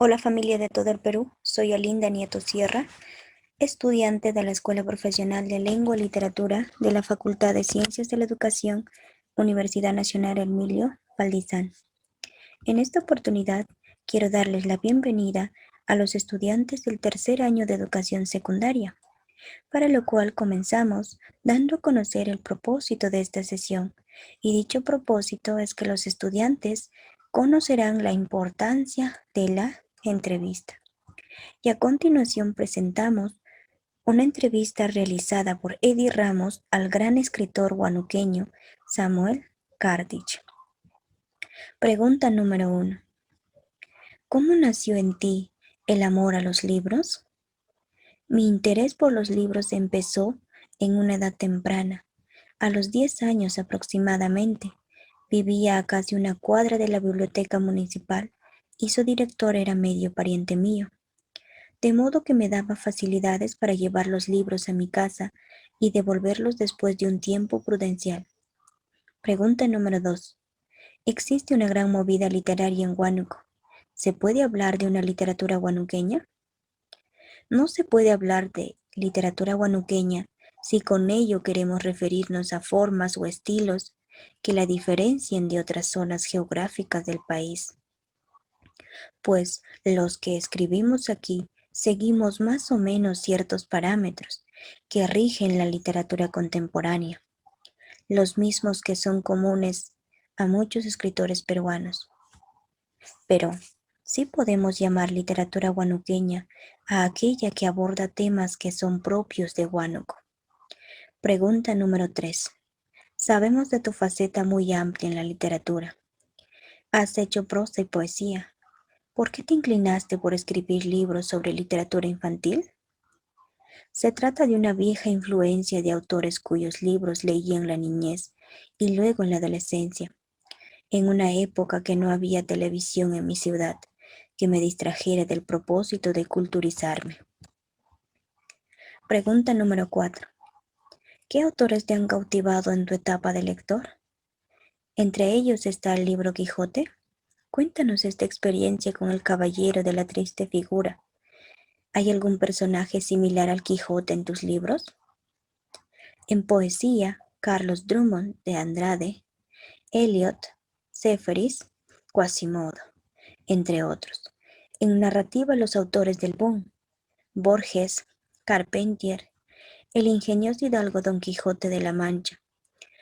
Hola familia de todo el Perú, soy Alinda Nieto Sierra, estudiante de la Escuela Profesional de Lengua y Literatura de la Facultad de Ciencias de la Educación, Universidad Nacional Emilio Valdizán. En esta oportunidad quiero darles la bienvenida a los estudiantes del tercer año de educación secundaria, para lo cual comenzamos dando a conocer el propósito de esta sesión, y dicho propósito es que los estudiantes conocerán la importancia de la entrevista. Y a continuación presentamos una entrevista realizada por Eddie Ramos al gran escritor guanuqueño Samuel Cardich. Pregunta número 1. ¿Cómo nació en ti el amor a los libros? Mi interés por los libros empezó en una edad temprana. A los 10 años aproximadamente, vivía a casi una cuadra de la biblioteca municipal y su director era medio pariente mío, de modo que me daba facilidades para llevar los libros a mi casa y devolverlos después de un tiempo prudencial. Pregunta número 2. ¿Existe una gran movida literaria en Huánuco? ¿Se puede hablar de una literatura guanuqueña? No se puede hablar de literatura guanuqueña si con ello queremos referirnos a formas o estilos que la diferencien de otras zonas geográficas del país, pues los que escribimos aquí seguimos más o menos ciertos parámetros que rigen la literatura contemporánea, los mismos que son comunes a muchos escritores peruanos. Pero sí podemos llamar literatura guanuqueña a aquella que aborda temas que son propios de Huánuco. Pregunta número 3. Sabemos de tu faceta muy amplia en la literatura. Has hecho prosa y poesía. ¿Por qué te inclinaste por escribir libros sobre literatura infantil? Se trata de una vieja influencia de autores cuyos libros leí en la niñez y luego en la adolescencia, en una época que no había televisión en mi ciudad que me distrajera del propósito de culturizarme. Pregunta número 4. ¿Qué autores te han cautivado en tu etapa de lector? Entre ellos está el libro Quijote. Cuéntanos esta experiencia con el caballero de la triste figura. ¿Hay algún personaje similar al Quijote en tus libros? En poesía, Carlos Drummond de Andrade, Eliot, Jefferies, Quasimodo, entre otros. En narrativa, los autores del boom, Borges, Carpentier, el ingenioso hidalgo Don Quijote de la Mancha.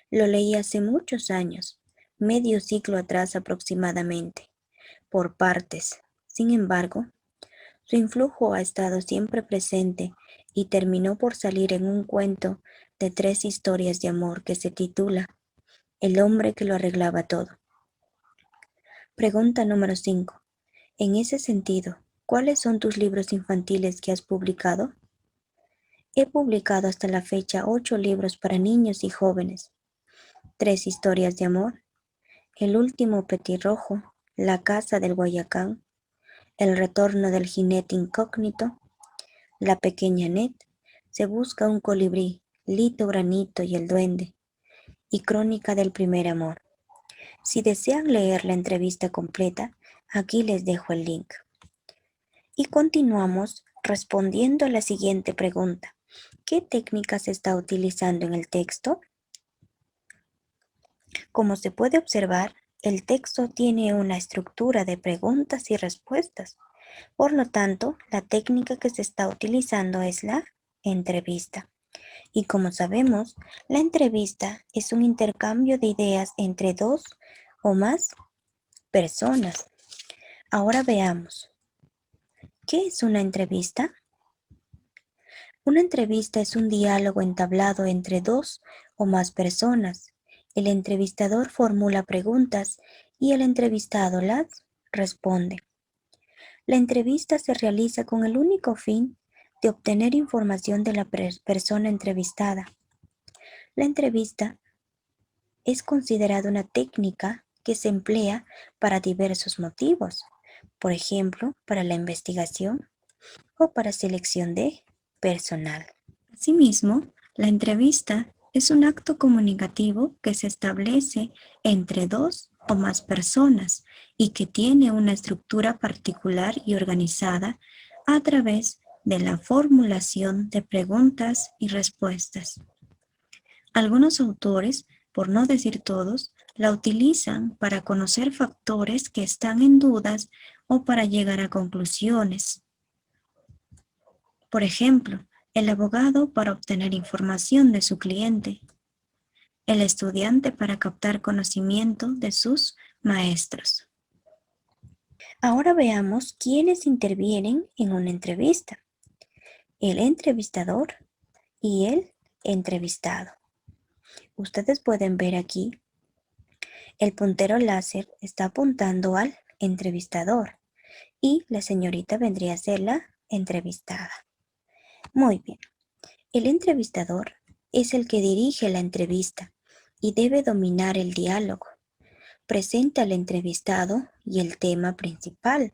Lo leí hace muchos años, medio siglo atrás aproximadamente, por partes. Sin embargo, su influjo ha estado siempre presente y terminó por salir en un cuento de 3 historias de amor que se titula El hombre que lo arreglaba todo. Pregunta número 5. En ese sentido, ¿cuáles son tus libros infantiles que has publicado? He publicado hasta la fecha 8 libros para niños y jóvenes, 3 historias de amor, El último petirrojo, La casa del Guayacán, El retorno del jinete incógnito, La pequeña Ned, Se busca un colibrí, Lito Granito y el duende, y Crónica del primer amor. Si desean leer la entrevista completa, aquí les dejo el link. Y continuamos respondiendo a la siguiente pregunta. ¿Qué técnica se está utilizando en el texto? Como se puede observar, el texto tiene una estructura de preguntas y respuestas. Por lo tanto, la técnica que se está utilizando es la entrevista. Y como sabemos, la entrevista es un intercambio de ideas entre dos o más personas. Ahora veamos, ¿qué es una entrevista? Una entrevista es un diálogo entablado entre dos o más personas. El entrevistador formula preguntas y el entrevistado las responde. La entrevista se realiza con el único fin de obtener información de la persona entrevistada. La entrevista es considerada una técnica que se emplea para diversos motivos, por ejemplo, para la investigación o para selección de personal. Asimismo, la entrevista es un acto comunicativo que se establece entre dos o más personas y que tiene una estructura particular y organizada a través de la formulación de preguntas y respuestas. Algunos autores, por no decir todos, la utilizan para conocer factores que están en dudas o para llegar a conclusiones. Por ejemplo, el abogado para obtener información de su cliente, el estudiante para captar conocimiento de sus maestros. Ahora veamos quiénes intervienen en una entrevista: el entrevistador y el entrevistado. Ustedes pueden ver aquí, el puntero láser está apuntando al entrevistador y la señorita vendría a ser la entrevistada. Muy bien. El entrevistador es el que dirige la entrevista y debe dominar el diálogo. Presenta al entrevistado y el tema principal.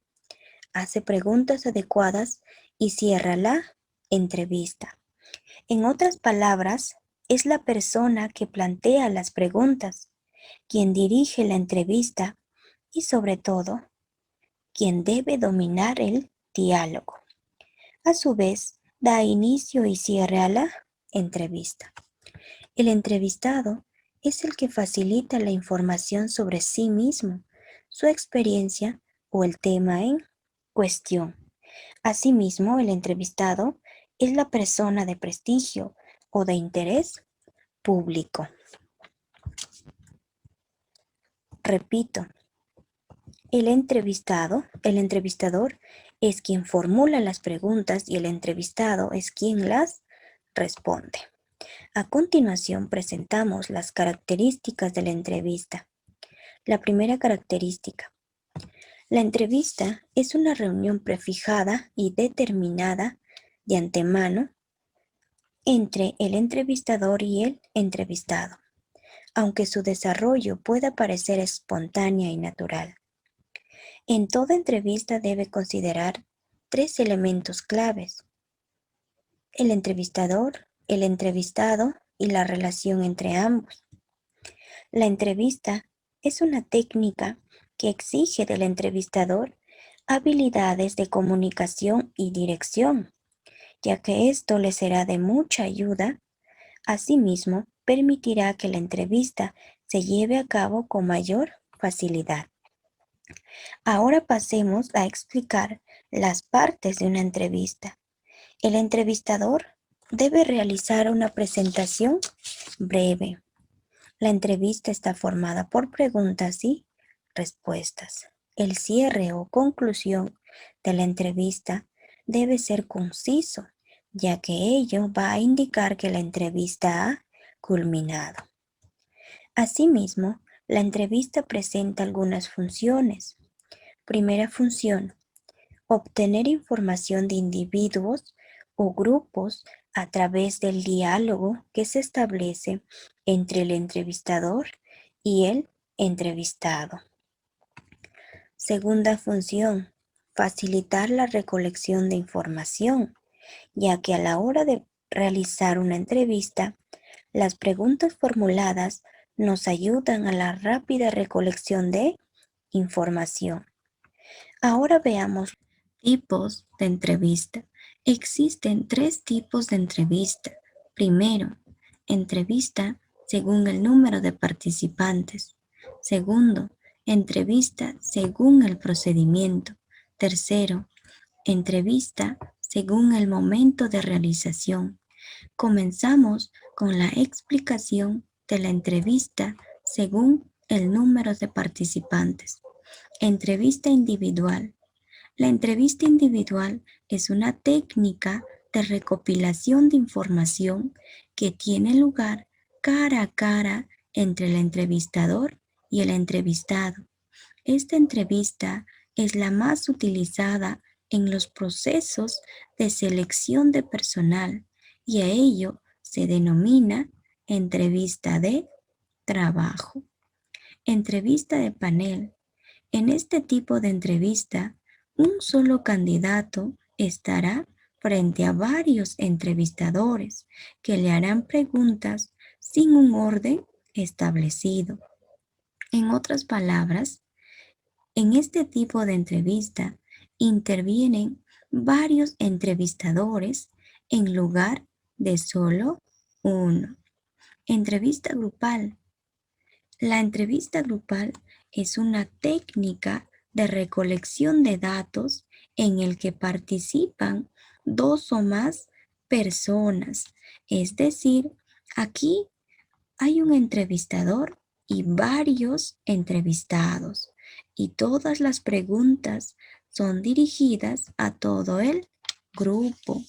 Hace preguntas adecuadas y cierra la entrevista. En otras palabras, es la persona que plantea las preguntas, quien dirige la entrevista y, sobre todo, quien debe dominar el diálogo. A su vez, da inicio y cierre a la entrevista. El entrevistado es el que facilita la información sobre sí mismo, su experiencia o el tema en cuestión. Asimismo, el entrevistado es la persona de prestigio o de interés público. Repito, el entrevistador es quien formula las preguntas y el entrevistado es quien las responde. A continuación presentamos las características de la entrevista. La primera característica. La entrevista es una reunión prefijada y determinada de antemano entre el entrevistador y el entrevistado, aunque su desarrollo pueda parecer espontánea y natural. En toda entrevista debe considerar 3 elementos claves: el entrevistador, el entrevistado y la relación entre ambos. La entrevista es una técnica que exige del entrevistador habilidades de comunicación y dirección, ya que esto le será de mucha ayuda. Asimismo, permitirá que la entrevista se lleve a cabo con mayor facilidad. Ahora pasemos a explicar las partes de una entrevista. El entrevistador debe realizar una presentación breve. La entrevista está formada por preguntas y respuestas. El cierre o conclusión de la entrevista debe ser conciso, ya que ello va a indicar que la entrevista ha culminado. Asimismo, la entrevista presenta algunas funciones. Primera función: obtener información de individuos o grupos a través del diálogo que se establece entre el entrevistador y el entrevistado. Segunda función: facilitar la recolección de información, ya que a la hora de realizar una entrevista, las preguntas formuladas nos ayudan a la rápida recolección de información. Ahora veamos tipos de entrevista. Existen 3 tipos de entrevista. Primero, entrevista según el número de participantes. Segundo, entrevista según el procedimiento. Tercero, entrevista según el momento de realización. Comenzamos con la explicación de la entrevista según el número de participantes. Entrevista individual. La entrevista individual es una técnica de recopilación de información que tiene lugar cara a cara entre el entrevistador y el entrevistado. Esta entrevista es la más utilizada en los procesos de selección de personal y a ello se denomina entrevista de trabajo. Entrevista de panel. En este tipo de entrevista, un solo candidato estará frente a varios entrevistadores que le harán preguntas sin un orden establecido. En otras palabras, en este tipo de entrevista intervienen varios entrevistadores en lugar de solo uno. Entrevista grupal. La entrevista grupal es una técnica de recolección de datos en el que participan dos o más personas. Es decir, aquí hay un entrevistador y varios entrevistados, y todas las preguntas son dirigidas a todo el grupo.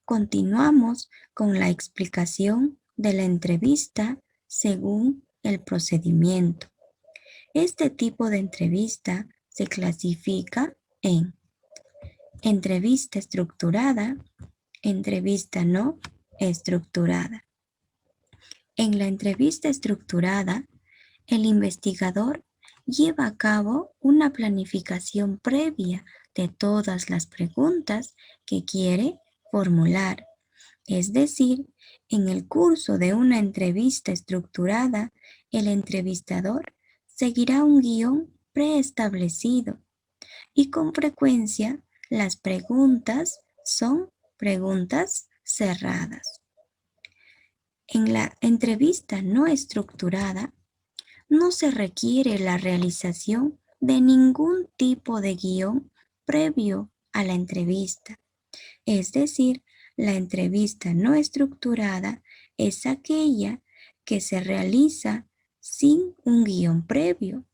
Continuamos con la explicación de la entrevista según el procedimiento. Este tipo de entrevista se clasifica en entrevista estructurada, entrevista no estructurada. En la entrevista estructurada, el investigador lleva a cabo una planificación previa de todas las preguntas que quiere formular. Es decir, en el curso de una entrevista estructurada, el entrevistador seguirá un guión preestablecido y con frecuencia las preguntas son preguntas cerradas. En la entrevista no estructurada, no se requiere la realización de ningún tipo de guión previo a la entrevista. Es decir, la entrevista no estructurada es aquella que se realiza sin un guión previo.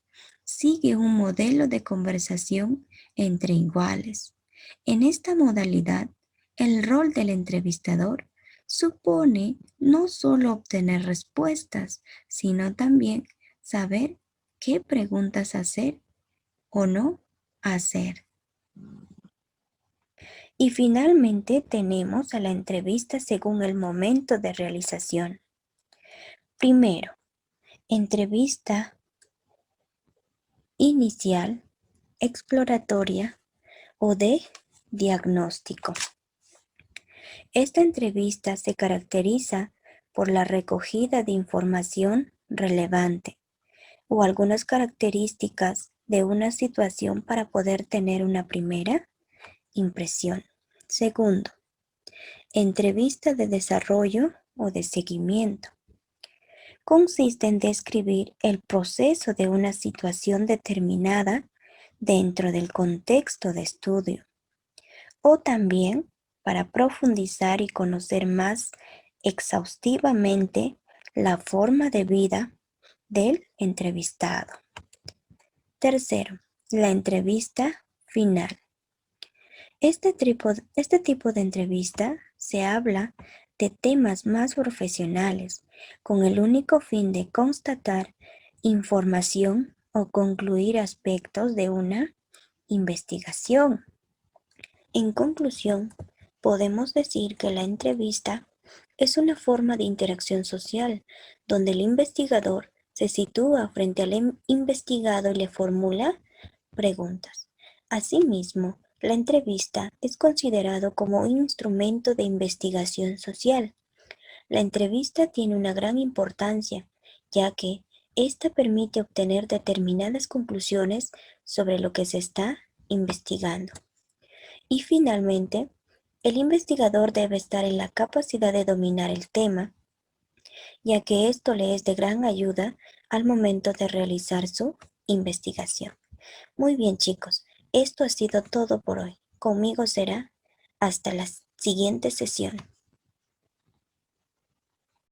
Sigue un modelo de conversación entre iguales. En esta modalidad, el rol del entrevistador supone no solo obtener respuestas, sino también saber qué preguntas hacer o no hacer. Y finalmente tenemos a la entrevista según el momento de realización. Primero, entrevista inicial, exploratoria o de diagnóstico. Esta entrevista se caracteriza por la recogida de información relevante o algunas características de una situación para poder tener una primera impresión. Segundo, entrevista de desarrollo o de seguimiento. Consiste en describir el proceso de una situación determinada dentro del contexto de estudio, o también para profundizar y conocer más exhaustivamente la forma de vida del entrevistado. Tercero, la entrevista final. Este tipo de entrevista se habla de temas más profesionales con el único fin de constatar información o concluir aspectos de una investigación. En conclusión, podemos decir que la entrevista es una forma de interacción social donde el investigador se sitúa frente al investigado y le formula preguntas. Asimismo, la entrevista es considerado como un instrumento de investigación social. La entrevista tiene una gran importancia, ya que ésta permite obtener determinadas conclusiones sobre lo que se está investigando. Y finalmente, el investigador debe estar en la capacidad de dominar el tema, ya que esto le es de gran ayuda al momento de realizar su investigación. Muy bien, chicos, esto ha sido todo por hoy. Conmigo será hasta la siguiente sesión.